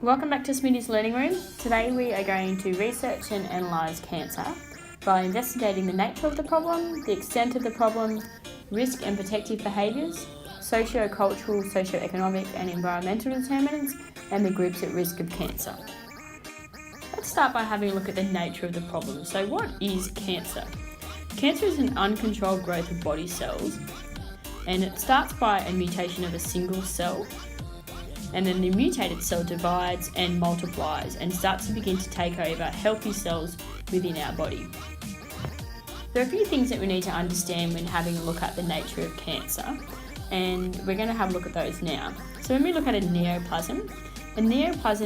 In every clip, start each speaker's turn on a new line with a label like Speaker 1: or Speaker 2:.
Speaker 1: Welcome back to Smitty's Learning Room. Today we are going to research and analyse cancer by investigating the nature of the problem, the extent of the problem, risk and protective behaviours, sociocultural, socioeconomic and environmental determinants, and the groups at risk of cancer. Let's start by having a look at the nature of the problem. So what is cancer? Cancer is an uncontrolled growth of body cells, and it starts by a mutation of a single cell, and then the mutated cell divides and multiplies and starts to begin to take over healthy cells within our body. There are a few things that we need to understand when having a look at the nature of cancer, and we're going to have a look at those now. So when we look at a neoplasm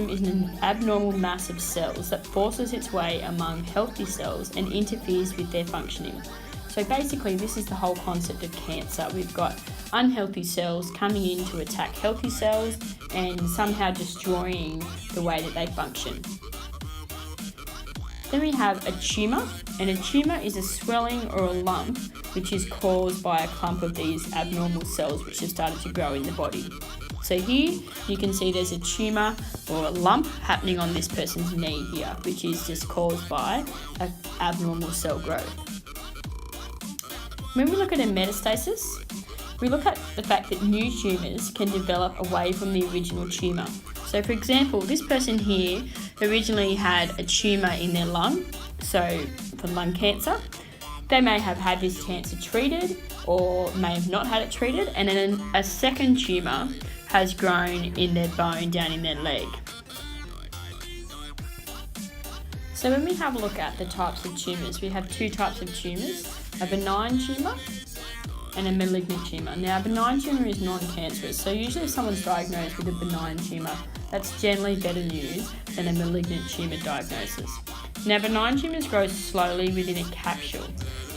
Speaker 1: is an abnormal mass of cells that forces its way among healthy cells and interferes with their functioning. So basically this is the whole concept of cancer. We've got unhealthy cells coming in to attack healthy cells and somehow destroying the way that they function. Then we have a tumour, and a tumour is a swelling or a lump which is caused by a clump of these abnormal cells which have started to grow in the body. So here you can see there's a tumour or a lump happening on this person's knee here, which is just caused by an abnormal cell growth. When we look at a metastasis, we look at the fact that new tumours can develop away from the original tumour. So for example, this person here originally had a tumour in their lung, so for lung cancer. They may have had this cancer treated or may have not had it treated, and then a second tumour has grown in their bone down in their leg. So when we have a look at the types of tumours, we have two types of tumours, a benign tumour and a malignant tumour. Now, a benign tumour is non-cancerous, so usually if someone's diagnosed with a benign tumour, that's generally better news than a malignant tumour diagnosis. Now, benign tumours grow slowly within a capsule,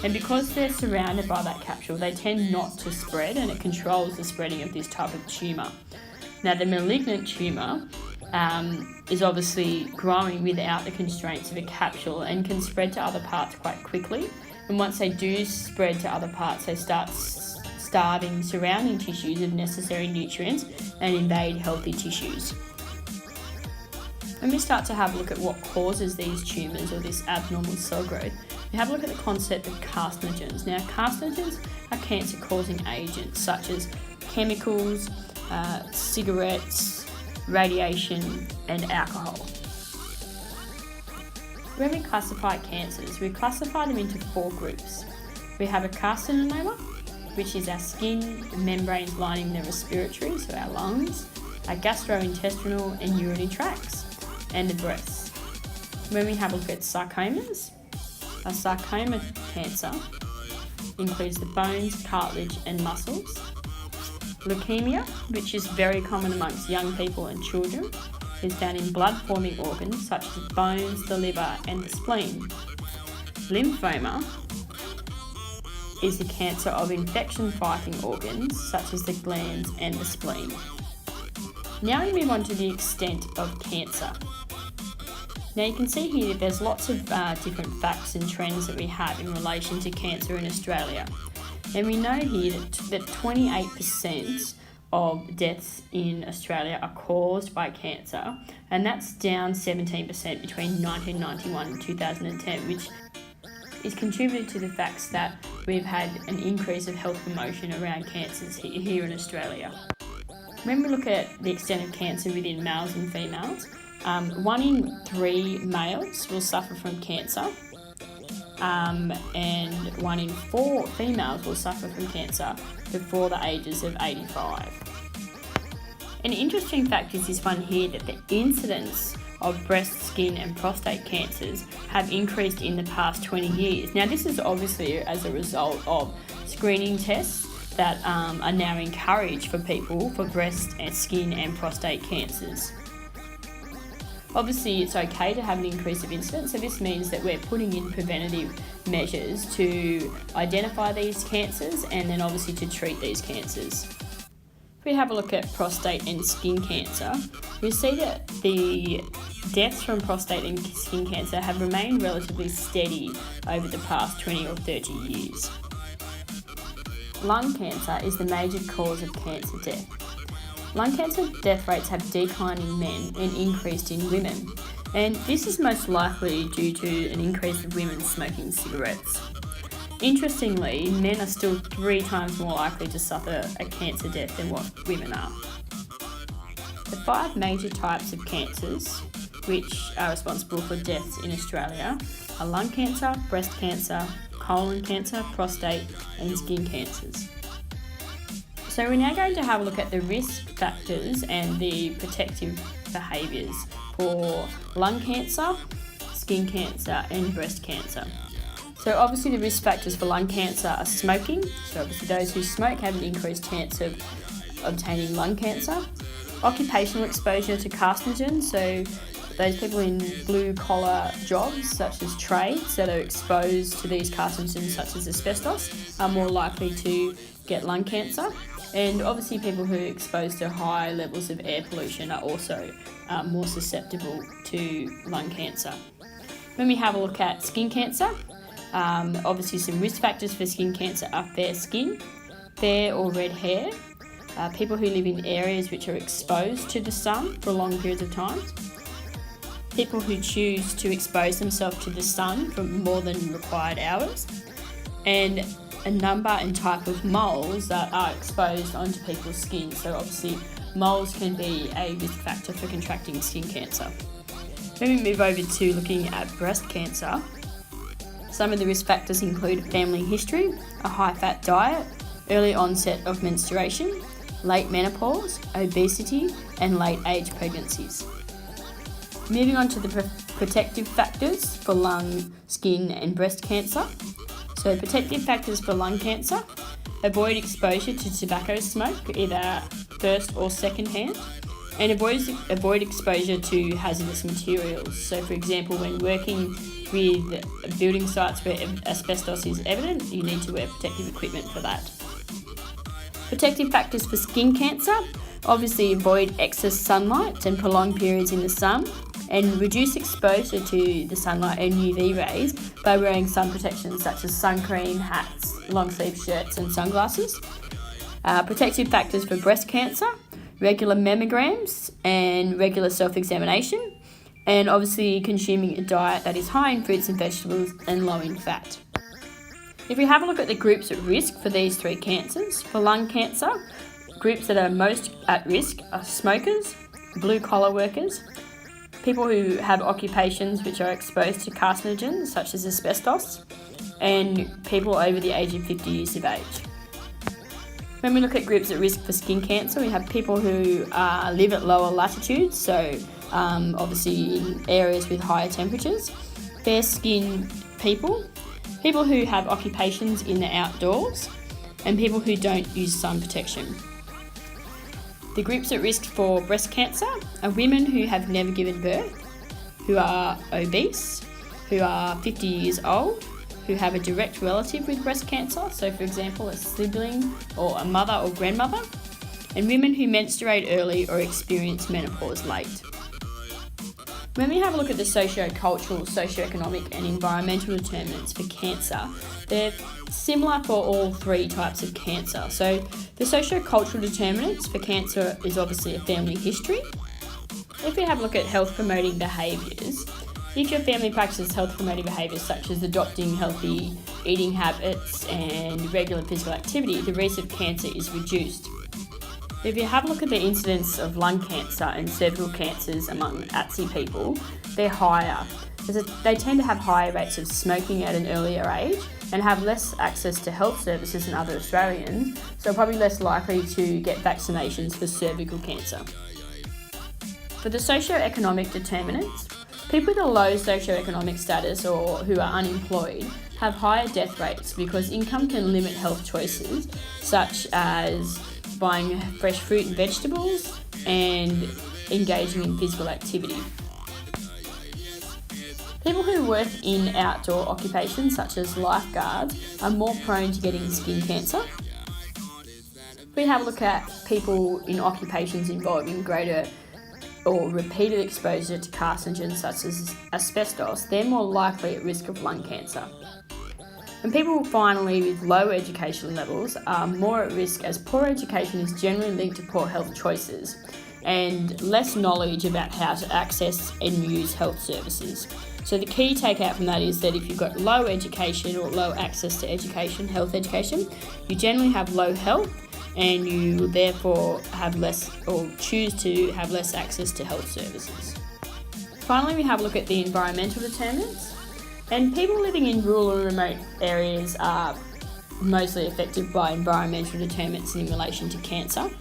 Speaker 1: and because they're surrounded by that capsule, they tend not to spread, and it controls the spreading of this type of tumour. Now, the malignant tumour is obviously growing without the constraints of a capsule and can spread to other parts quite quickly. And once they do spread to other parts, they start starving surrounding tissues of necessary nutrients and invade healthy tissues. When we start to have a look at what causes these tumours or this abnormal cell growth, we have a look at the concept of carcinogens. Now, carcinogens are cancer-causing agents such as chemicals, cigarettes, radiation, and alcohol. When we classify cancers, we classify them into four groups. We have a carcinoma, which is our skin membranes lining the respiratory, so our lungs, our gastrointestinal and urinary tracts, and the breasts. When we have a look at sarcomas, a sarcoma cancer includes the bones, cartilage and muscles. Leukemia, which is very common amongst young people and children, is found in blood-forming organs such as bones, the liver and the spleen. Lymphoma is the cancer of infection-fighting organs such as the glands and the spleen. Now we move on to the extent of cancer. Now you can see here that there's lots of different facts and trends that we have in relation to cancer in Australia. And we know here that 28% of deaths in Australia are caused by cancer, and that's down 17% between 1991 and 2010, which is contributed to the facts that we've had an increase of health promotion around cancers here in Australia. When we look at the extent of cancer within males and females, 1 in 3 males will suffer from cancer, and 1 in 4 females will suffer from cancer before the ages of 85. An interesting fact is this one here, that the incidence of breast, skin and prostate cancers have increased in the past 20 years. Now this is obviously as a result of screening tests that are now encouraged for people for breast and skin and prostate cancers. Obviously it's okay to have an increase of incidence, so this means that we're putting in preventative measures to identify these cancers and then obviously to treat these cancers. If we have a look at prostate and skin cancer, we see that the deaths from prostate and skin cancer have remained relatively steady over the past 20 or 30 years. Lung cancer is the major cause of cancer death. lung cancer death rates have declined in men and increased in women. And this is most likely due to an increase of women smoking cigarettes. Interestingly, men are still 3 times more likely to suffer a cancer death than what women are. The 5 major types of cancers which are responsible for deaths in Australia are lung cancer, breast cancer, colon cancer, prostate and skin cancers. So we're now going to have a look at the risk factors and the protective behaviours for lung cancer, skin cancer and breast cancer. So obviously the risk factors for lung cancer are smoking. So obviously those who smoke have an increased chance of obtaining lung cancer. Occupational exposure to carcinogens, so those people in blue-collar jobs such as trades that are exposed to these carcinogens such as asbestos are more likely to get lung cancer. And obviously people who are exposed to high levels of air pollution are also more susceptible to lung cancer. When we have a look at skin cancer, obviously some risk factors for skin cancer are fair skin, fair or red hair, people who live in areas which are exposed to the sun for long periods of time, people who choose to expose themselves to the sun for more than required hours, and a number and type of moles that are exposed onto people's skin. So obviously moles can be a risk factor for contracting skin cancer. When we move over to looking at breast cancer, some of the risk factors include family history, a high-fat diet, early onset of menstruation, late menopause, obesity, and late-age pregnancies. Moving on to the protective factors for lung, skin, and breast cancer. So protective factors for lung cancer: avoid exposure to tobacco smoke, either first or second hand, and avoid exposure to hazardous materials. So for example, when working with building sites where asbestos is evident, you need to wear protective equipment for that. Protective factors for skin cancer: obviously avoid excess sunlight and prolonged periods in the sun, and reduce exposure to the sunlight and UV rays by wearing sun protection such as sun cream, hats, long sleeve shirts and sunglasses. Protective factors for breast cancer: regular mammograms and regular self-examination, and obviously consuming a diet that is high in fruits and vegetables and low in fat. If we have a look at the groups at risk for these 3 cancers, for lung cancer, groups that are most at risk are smokers, blue-collar workers, people who have occupations which are exposed to carcinogens such as asbestos, and people over the age of 50 years of age. When we look at groups at risk for skin cancer, we have people who live at lower latitudes, so obviously in areas with higher temperatures, fair skinned people, people who have occupations in the outdoors, and people who don't use sun protection. The groups at risk for breast cancer are women who have never given birth, who are obese, who are 50 years old, who have a direct relative with breast cancer, so for example a sibling or a mother or grandmother, and women who menstruate early or experience menopause late. When we have a look at the sociocultural, socioeconomic and environmental determinants for cancer, they're similar for all 3 types of cancer. So the sociocultural determinants for cancer is obviously a family history. If we have a look at health promoting behaviours, if your family practices health promoting behaviours such as adopting healthy eating habits and regular physical activity, the risk of cancer is reduced. If you have a look at the incidence of lung cancer and cervical cancers among ATSI people, they're higher. They tend to have higher rates of smoking at an earlier age and have less access to health services than other Australians, so probably less likely to get vaccinations for cervical cancer. For the socioeconomic determinants, people with a low socioeconomic status or who are unemployed have higher death rates because income can limit health choices such as buying fresh fruit and vegetables and engaging in physical activity. People who work in outdoor occupations such as lifeguards are more prone to getting skin cancer. If we have a look at people in occupations involving greater or repeated exposure to carcinogens such as asbestos, they're more likely at risk of lung cancer. And people finally with low education levels are more at risk, as poor education is generally linked to poor health choices and less knowledge about how to access and use health services. So the key takeout from that is that if you've got low education or low access to education, health education, you generally have low health and you therefore have less, or choose to have less, access to health services. Finally, we have a look at the environmental determinants. And people living in rural and remote areas are mostly affected by environmental determinants in relation to cancer.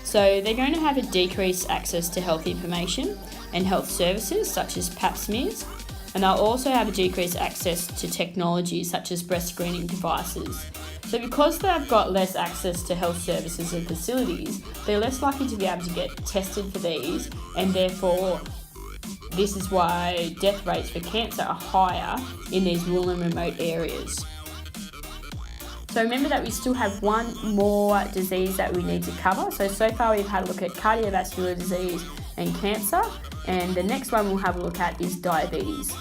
Speaker 1: So they're going to have a decreased access to health information and health services such as pap smears, and they'll also have a decreased access to technology such as breast screening devices. So because they've got less access to health services and facilities, they're less likely to be able to get tested for these, and therefore this is why death rates for cancer are higher in these rural and remote areas. So remember that we still have one more disease that we need to cover. So far we've had a look at cardiovascular disease and cancer, and the next one we'll have a look at is diabetes.